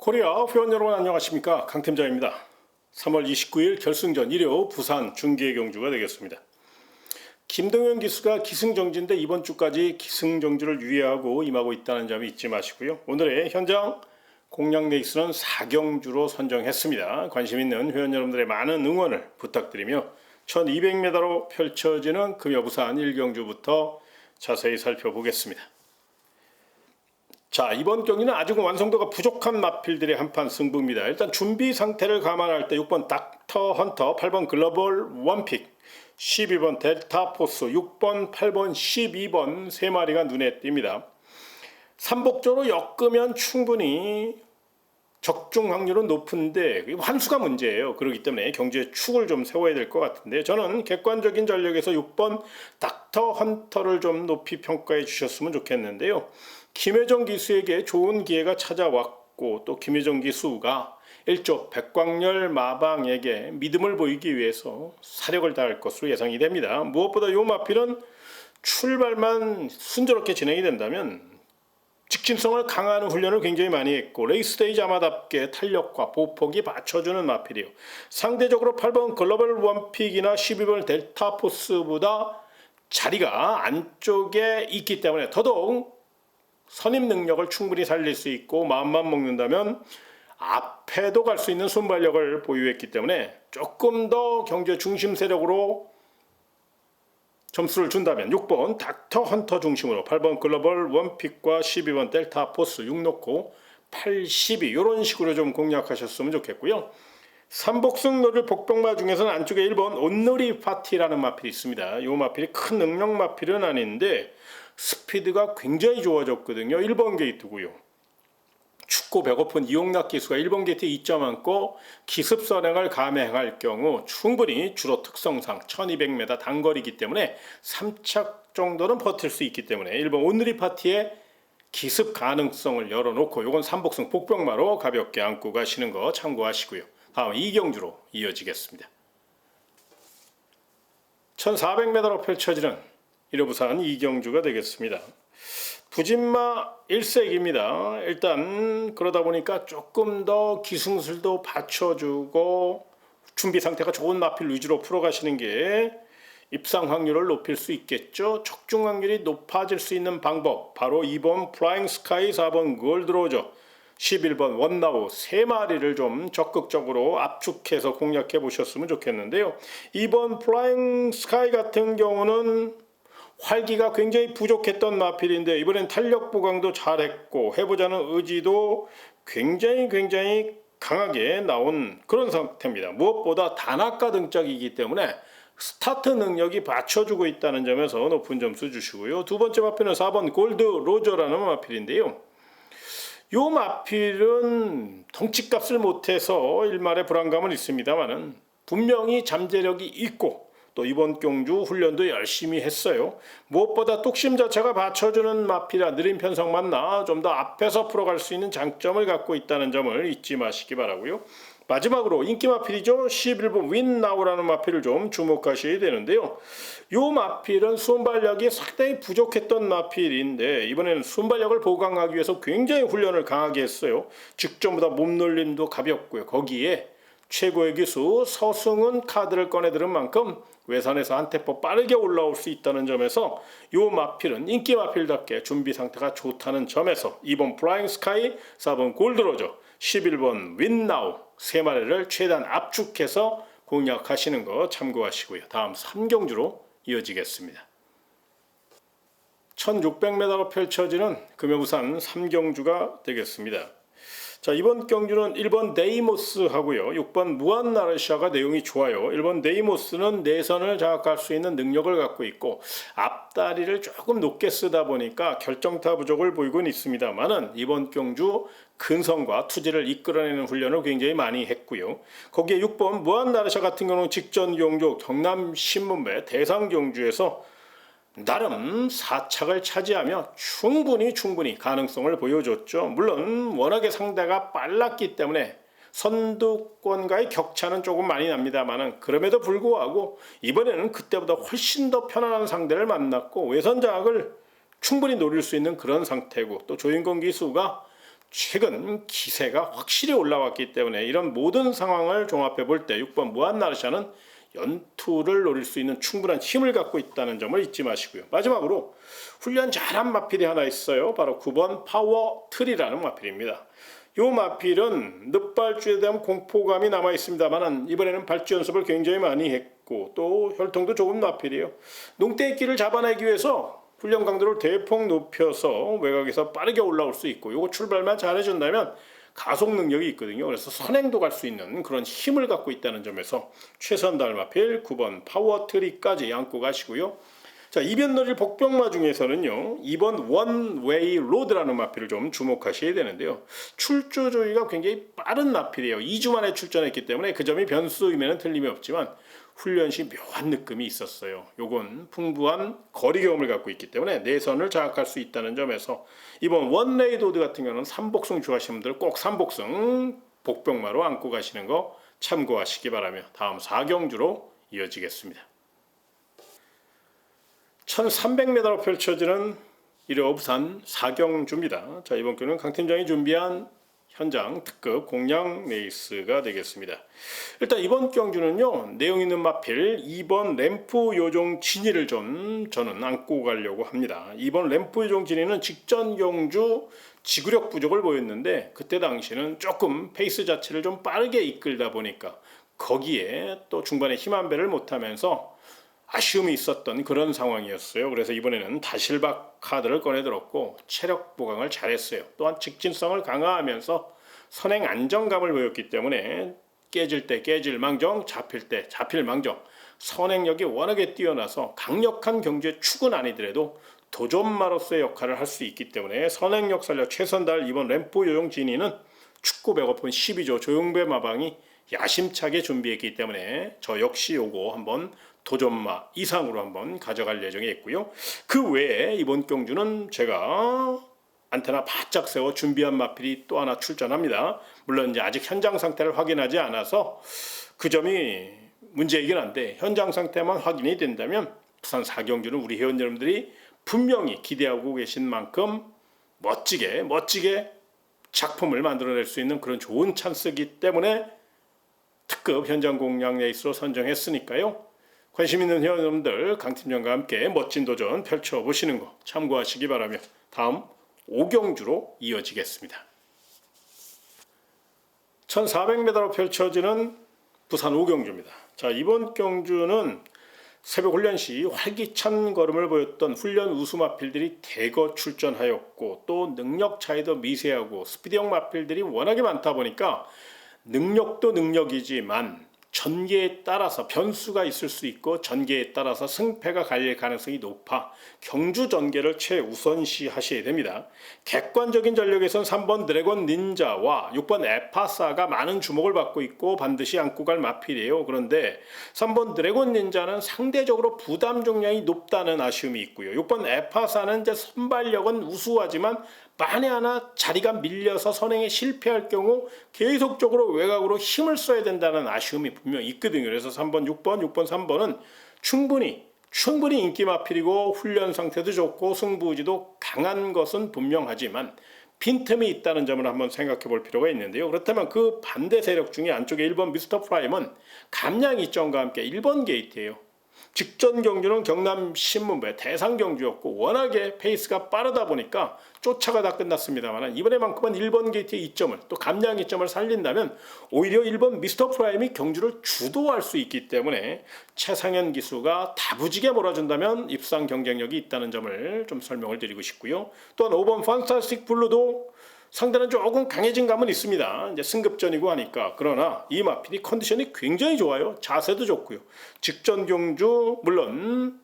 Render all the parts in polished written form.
코리아 회원 여러분 안녕하십니까, 강팀장입니다. 3월 29일 결승전 일요 부산 중계 경주가 되겠습니다. 김동현 기수가 기승정지인데 이번 주까지 기승정지를 유예하고 임하고 있다는 점이 잊지 마시고요. 오늘의 현장 공략 레이스는 4경주로 선정했습니다. 관심 있는 회원 여러분들의 많은 응원을 부탁드리며 1200m로 펼쳐지는 금요 부산 1경주부터 자세히 살펴보겠습니다. 자, 이번 경기는 아직 완성도가 부족한 마필들의 한판 승부입니다. 일단 준비 상태를 감안할 때 6번 닥터 헌터, 8번 글로벌 원픽, 12번 델타 포스, 6번, 8번, 12번 세 마리가 눈에 띕니다. 삼복조로 엮으면 충분히 적중 확률은 높은데 환수가 문제예요. 그렇기 때문에 경주에 축을 좀 세워야 될 것 같은데, 저는 객관적인 전력에서 6번 닥터 헌터를 좀 높이 평가해 주셨으면 좋겠는데요. 김혜정 기수에게 좋은 기회가 찾아왔고, 또 김혜정 기수가 일조 백광열 마방에게 믿음을 보이기 위해서 사력을 다할 것으로 예상이 됩니다. 무엇보다 이 마필은 출발만 순조롭게 진행이 된다면 직진성을 강화하는 훈련을 굉장히 많이 했고, 레이스데이 자마답게 탄력과 보폭이 받쳐주는 마필이에요. 상대적으로 8번 글로벌 원픽이나 12번 델타 포스보다 자리가 안쪽에 있기 때문에 더더욱 선임 능력을 충분히 살릴 수 있고, 마음만 먹는다면 앞에도 갈 수 있는 순발력을 보유했기 때문에 조금 더 경주의 중심 세력으로 점수를 준다면 6번 닥터 헌터 중심으로 8번 글로벌 원픽과 12번 델타 포스 6 놓고 8, 12 이런 식으로 좀 공략하셨으면 좋겠고요. 삼복승 노릴 복병마 중에서는 안쪽에 1번 온누리 파티라는 마필이 있습니다. 이 마필이 큰 능력 마필은 아닌데 스피드가 굉장히 좋아졌거든요. 1번 게이트고요. 춥고 배고픈 이용락 기수가 1번 게이트에 2점 안고 기습 선행을 감행할 경우 충분히 주로 특성상 1200m 단거리이기 때문에 3착 정도는 버틸 수 있기 때문에 1번 온누리 파티의 기습 가능성을 열어놓고, 이건 삼복승 복병마로 가볍게 안고 가시는 거 참고하시고요. 다음 2경주로 이어지겠습니다. 1400m로 펼쳐지는 일요 부산 2경주가 되겠습니다. 부진마 1색입니다. 일단 그러다 보니까 조금 더 기승술도 받쳐주고 준비 상태가 좋은 마필 위주로 풀어가시는 게 입상 확률을 높일 수 있겠죠. 적중 확률이 높아질 수 있는 방법, 바로 2번 플라잉 스카이, 4번 골드로저, 11번 원나우 세 마리를 좀 적극적으로 압축해서 공략해 보셨으면 좋겠는데요. 2번 플라잉 스카이 같은 경우는 활기가 굉장히 부족했던 마필인데 이번엔 탄력 보강도 잘했고 해보자는 의지도 굉장히 강하게 나온 그런 상태입니다. 무엇보다 단아까 등짝이기 때문에 스타트 능력이 받쳐주고 있다는 점에서 높은 점수 주시고요. 두 번째 마필은 4번 골드 로저라는 마필인데요. 이 마필은 덩치값을 못해서 일말의 불안감은 있습니다만은 분명히 잠재력이 있고, 또 이번 경주 훈련도 열심히 했어요. 무엇보다 뚝심 자체가 받쳐주는 마필이라 느린 편성만 나 좀 더 앞에서 풀어갈 수 있는 장점을 갖고 있다는 점을 잊지 마시기 바라고요. 마지막으로 인기 마필이죠. 11번 윈나우라는 마필을 좀 주목하셔야 되는데요. 이 마필은 순발력이 상당히 부족했던 마필인데 이번에는 순발력을 보강하기 위해서 굉장히 훈련을 강하게 했어요. 직전보다 몸놀림도 가볍고요. 거기에 최고의 기수 서승훈 카드를 꺼내들은 만큼 외산에서 한 템포 빠르게 올라올 수 있다는 점에서 이 마필은 인기 마필답게 준비 상태가 좋다는 점에서 2번 플라잉 스카이, 4번 골드로저, 11번 윈나우 세 마리를 최대한 압축해서 공략하시는 거 참고하시고요. 다음 3경주로 이어지겠습니다. 1600m로 펼쳐지는 금요 부산 3경주가 되겠습니다. 자, 이번 경주는 1번 데이모스 하고요. 6번 무한나르샤가 내용이 좋아요. 1번 데이모스는 내선을 장악할 수 있는 능력을 갖고 있고 앞다리를 조금 높게 쓰다 보니까 결정타 부족을 보이고는 있습니다만은 이번 경주 근성과 투지를 이끌어내는 훈련을 굉장히 많이 했고요. 거기에 6번 무한나르샤 같은 경우는 직전 경주 경남 신문배 대상 경주에서 나름 4착을 차지하며 충분히 가능성을 보여줬죠. 물론 워낙에 상대가 빨랐기 때문에 선두권과의 격차는 조금 많이 납니다만 그럼에도 불구하고 이번에는 그때보다 훨씬 더 편안한 상대를 만났고 외선 장악을 충분히 노릴 수 있는 그런 상태고, 또 조인권 기수가 최근 기세가 확실히 올라왔기 때문에 이런 모든 상황을 종합해 볼 때 6번 무한나르샤는 연투를 노릴 수 있는 충분한 힘을 갖고 있다는 점을 잊지 마시고요. 마지막으로 훈련 잘한 마필이 하나 있어요. 바로 9번 파워 트리라는 마필입니다. 이 마필은 늑발주에 대한 공포감이 남아 있습니다만 이번에는 발주 연습을 굉장히 많이 했고 또 혈통도 조금 마필이에요. 농대끼를 잡아내기 위해서 훈련 강도를 대폭 높여서 외곽에서 빠르게 올라올 수 있고 이거 출발만 잘해준다면 가속 능력이 있거든요. 그래서 선행도 갈 수 있는 그런 힘을 갖고 있다는 점에서 최선달 마필 9번 파워 트리까지 안고 가시고요. 자, 이변놀이 복병마 중에서는요 2번 원웨이 로드라는 마필을 좀 주목하셔야 되는데요. 출조 조이가 굉장히 빠른 마필이에요. 2주 만에 출전했기 때문에 그 점이 변수임에는 틀림이 없지만 훈련 시 묘한 느낌이 있었어요. 요건 풍부한 거리 경험을 갖고 있기 때문에 내선을 장악할 수 있다는 점에서 이번 원웨이 로드 같은 경우는 3복승 좋아하시는 분들 꼭 3복승 복병마로 안고 가시는 거 참고하시기 바라며 다음 4경주로 이어지겠습니다. 1300m로 펼쳐지는 일요부산 4경주입니다. 자, 이번 경우는 강 팀장이 준비한 현장 특급 공략 레이스가 되겠습니다. 일단 이번 경주는요 내용 있는 마필 2번 램프 요종 진이를 좀 저는 안고 가려고 합니다. 2번 램프 요종 진이는 직전 경주 지구력 부족을 보였는데 그때 당시는 조금 페이스 자체를 좀 빠르게 이끌다 보니까 거기에 또 중반에 힘 한 배를 못하면서 아쉬움이 있었던 그런 상황이었어요. 그래서 이번에는 다실박 카드를 꺼내들었고 체력 보강을 잘했어요. 또한 직진성을 강화하면서 선행 안정감을 보였기 때문에 깨질 때 깨질 망정, 잡힐 때 잡힐 망정, 선행력이 워낙에 뛰어나서 강력한 경주의 축은 아니더라도 도전마로서의 역할을 할 수 있기 때문에 선행력 살려 최선 다할 이번 램프 요용 진이는 축구 배고픈 12조 조용배 마방이 야심차게 준비했기 때문에 저 역시 요거 한번 도전마 이상으로 한번 가져갈 예정에 있고요. 그 외에 이번 경주는 제가 안테나 바짝 세워 준비한 마필이 또 하나 출전합니다. 물론 이제 아직 현장 상태를 확인하지 않아서 그 점이 문제이긴 한데 현장 상태만 확인이 된다면 부산 4경주는 우리 회원 여러분들이 분명히 기대하고 계신 만큼 멋지게 작품을 만들어낼 수 있는 그런 좋은 찬스이기 때문에 특급 현장 공략 레이스로 선정했으니까요. 관심 있는 회원 여러분들 강 팀장과 함께 멋진 도전 펼쳐보시는 거 참고하시기 바라며 다음 5경주로 이어지겠습니다. 1400m로 펼쳐지는 부산 5경주입니다. 자, 이번 경주는 새벽 훈련 시 활기찬 걸음을 보였던 훈련 우수 마필들이 대거 출전하였고 또 능력 차이도 미세하고 스피드형 마필들이 워낙에 많다 보니까 능력도 능력이지만 전개에 따라서 변수가 있을 수 있고 전개에 따라서 승패가 갈릴 가능성이 높아 경주 전개를 최우선시 하셔야 됩니다. 객관적인 전력에선 3번 드래곤 닌자와 6번 에파사가 많은 주목을 받고 있고 반드시 안고 갈 마필이에요. 그런데 3번 드래곤 닌자는 상대적으로 부담 중량이 높다는 아쉬움이 있고요. 6번 에파사는 이제 선발력은 우수하지만 만에 하나 자리가 밀려서 선행에 실패할 경우 계속적으로 외곽으로 힘을 써야 된다는 아쉬움이 분명히 있거든요. 그래서 3번, 6번, 3번은 충분히 인기 마필이고 훈련 상태도 좋고 승부지도 강한 것은 분명하지만 빈틈이 있다는 점을 한번 생각해 볼 필요가 있는데요. 그렇다면 그 반대 세력 중에 안쪽에 1번 미스터 프라임은 감량 이점과 함께 1번 게이트예요. 직전 경주는 경남 신문부의 대상 경주였고 워낙에 페이스가 빠르다 보니까 쫓아가다 끝났습니다만 이번에만큼은 1번 게이트의 이점을 또 감량 이점을 살린다면 오히려 1번 미스터 프라임이 경주를 주도할 수 있기 때문에 최상현 기수가 다부지게 몰아준다면 입상 경쟁력이 있다는 점을 좀 설명을 드리고 싶고요. 또한 5번 판타스틱 블루도 상대는 조금 강해진 감은 있습니다. 이제 승급전이고 하니까. 그러나 이 마필이 컨디션이 굉장히 좋아요. 자세도 좋고요. 직전 경주 물론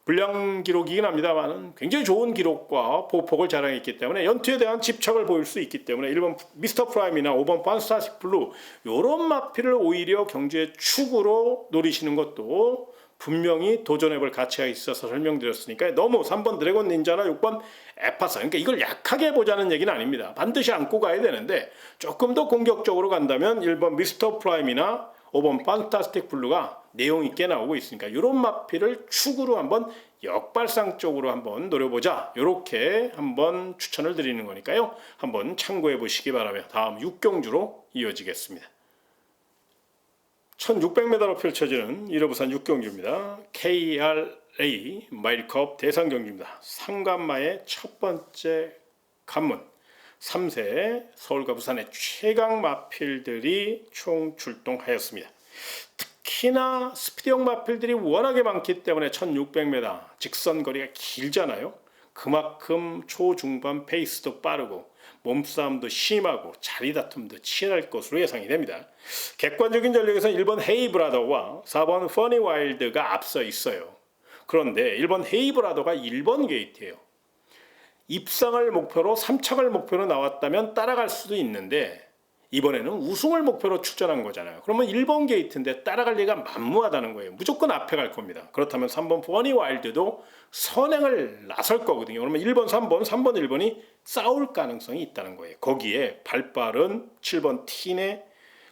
불량 기록이긴 합니다만 굉장히 좋은 기록과 보폭을 자랑했기 때문에 연투에 대한 집착을 보일 수 있기 때문에 1번 미스터 프라임이나 5번 판타스틱 블루 이런 마필을 오히려 경주의 축으로 노리시는 것도 분명히 도전해볼 가치가 있어서 설명드렸으니까 너무 3번 드래곤 닌자나 6번 에파사 그러니까 이걸 약하게 보자는 얘기는 아닙니다. 반드시 안고 가야 되는데 조금 더 공격적으로 간다면 1번 미스터 프라임이나 5번 판타스틱 블루가 내용 있게 나오고 있으니까 이런 마필을 축으로 한번 역발상 쪽으로 한번 노려보자. 이렇게 한번 추천을 드리는 거니까요. 한번 참고해 보시기 바라며 다음 6경주로 이어지겠습니다. 1600m로 펼쳐지는 1호 부산 6경주입니다. KRA 마일컵 대상 경주입니다. 상관마의 첫 번째 관문 3세 서울과 부산의 최강 마필들이 총 출동하였습니다. 특히나 스피드형 마필들이 워낙에 많기 때문에 1600m 직선 거리가 길잖아요. 그만큼 초중반 페이스도 빠르고 몸싸움도 심하고 자리다툼도 치열할 것으로 예상이 됩니다. 객관적인 전력에서는 1번 헤이브라더와 4번 퍼니 와일드가 앞서 있어요. 그런데 1번 헤이브라더가 1번 게이트예요. 입상을 목표로 3착을 목표로 나왔다면 따라갈 수도 있는데 이번에는 우승을 목표로 출전한 거잖아요. 그러면 1번 게이트인데 따라갈 리가 만무하다는 거예요. 무조건 앞에 갈 겁니다. 그렇다면 3번 퍼니 와일드도 선행을 나설 거거든요. 그러면 1번, 3번, 1번이 싸울 가능성이 있다는 거예요. 거기에 발빠른 7번 티네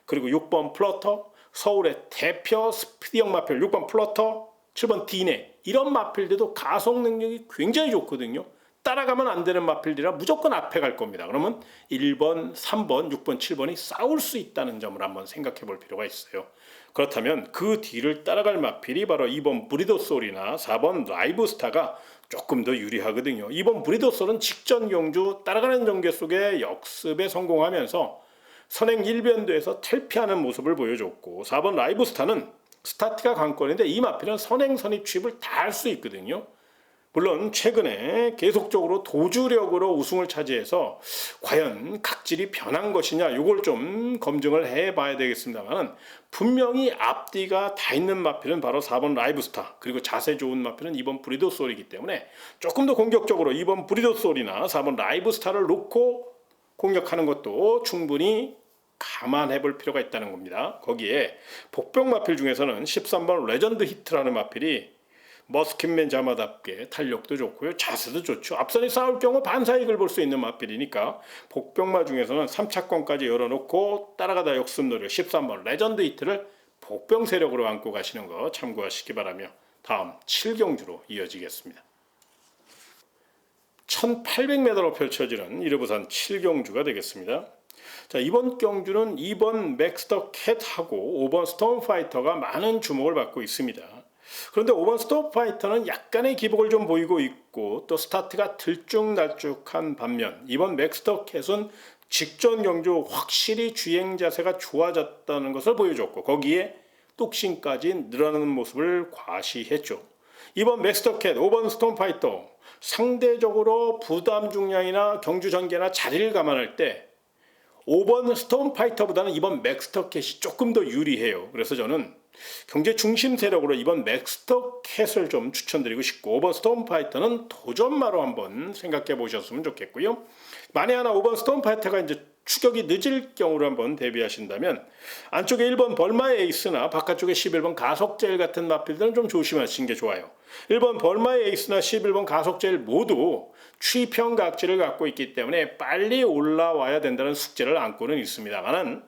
그리고 6번 플러터, 서울의 대표 스피드형 마필 6번 플러터, 7번 디네 이런 마필들도 가속 능력이 굉장히 좋거든요. 따라가면 안 되는 마필들이라 무조건 앞에 갈 겁니다. 그러면 1번, 3번, 6번, 7번이 싸울 수 있다는 점을 한번 생각해 볼 필요가 있어요. 그렇다면 그 뒤를 따라갈 마필이 바로 2번 브리더솔이나 4번 라이브스타가 조금 더 유리하거든요. 2번 브리더솔은 직전 경주 따라가는 전개 속에 역습에 성공하면서 선행 1변도에서 탈피하는 모습을 보여줬고 4번 라이브스타는 스타트가 관건인데 이 마필은 선행 선입 취입을 다 할 수 있거든요. 물론 최근에 계속적으로 도주력으로 우승을 차지해서 과연 각질이 변한 것이냐 이걸 좀 검증을 해봐야 되겠습니다만 분명히 앞뒤가 다 있는 마필은 바로 4번 라이브스타 그리고 자세 좋은 마필은 2번 브리더솔이기 때문에 조금 더 공격적으로 2번 브리더솔이나 4번 라이브스타를 놓고 공격하는 것도 충분히 감안해 볼 필요가 있다는 겁니다. 거기에 복병 마필 중에서는 13번 레전드 히트라는 마필이 머스킷맨 자마답게 탄력도 좋고요. 자세도 좋죠. 앞선이 싸울 경우 반사익을 볼 수 있는 마필이니까 복병마 중에서는 3차권까지 열어놓고 따라가다 역습 노력 13번 레전드 히트를 복병 세력으로 안고 가시는 거 참고하시기 바라며 다음 7경주로 이어지겠습니다. 1800m로 펼쳐지는 1호 부산 7경주가 되겠습니다. 자, 이번 경주는 2번 맥스터 캣하고 5번 스톰파이터가 많은 주목을 받고 있습니다. 그런데 5번 스톰파이터는 약간의 기복을 좀 보이고 있고 또 스타트가 들쭉날쭉한 반면 이번 맥스터 캣은 직전 경주 확실히 주행 자세가 좋아졌다는 것을 보여줬고 거기에 뚝심까지 늘어나는 모습을 과시했죠. 이번 맥스터 캣, 5번 스톰파이터 상대적으로 부담 중량이나 경주 전개나 자리를 감안할 때 5번 스톰파이터보다는 이번 맥스터 캣이 조금 더 유리해요. 그래서 저는 경제 중심 세력으로 이번 맥스터 캣을 좀 추천드리고 싶고 5번 스톰파이터는 도전마로 한번 생각해 보셨으면 좋겠고요. 만에 하나 5번 스톰파이터가 이제 추격이 늦을 경우로 한번 대비하신다면 안쪽에 1번 벌마의 에이스나 바깥쪽에 11번 가속제일 같은 마필들은 좀 조심하시는 게 좋아요. 1번 벌마의 에이스나 11번 가속제일 모두 취평 각질을 갖고 있기 때문에 빨리 올라와야 된다는 숙제를 안고는 있습니다만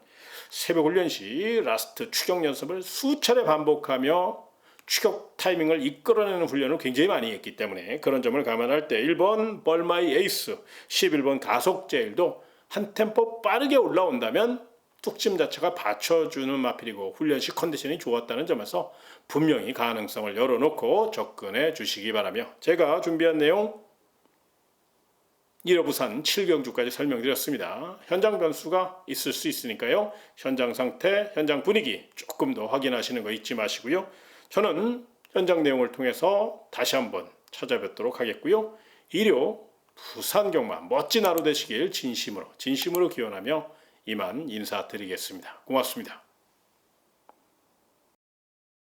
새벽 훈련 시 라스트 추격 연습을 수차례 반복하며 추격 타이밍을 이끌어내는 훈련을 굉장히 많이 했기 때문에 그런 점을 감안할 때 1번 벌마의 에이스, 11번 가속제일도 한 템포 빠르게 올라온다면 뚝심 자체가 받쳐주는 마필이고 훈련 시 컨디션이 좋았다는 점에서 분명히 가능성을 열어놓고 접근해 주시기 바라며 제가 준비한 내용 1호 부산 7경주까지 설명드렸습니다. 현장 변수가 있을 수 있으니까요. 현장 상태, 현장 분위기 조금 더 확인하시는 거 잊지 마시고요. 저는 현장 내용을 통해서 다시 한번 찾아뵙도록 하겠고요. 1호 부산 경마 멋진 하루 되시길 진심으로 기원하며 이만 인사드리겠습니다. 고맙습니다.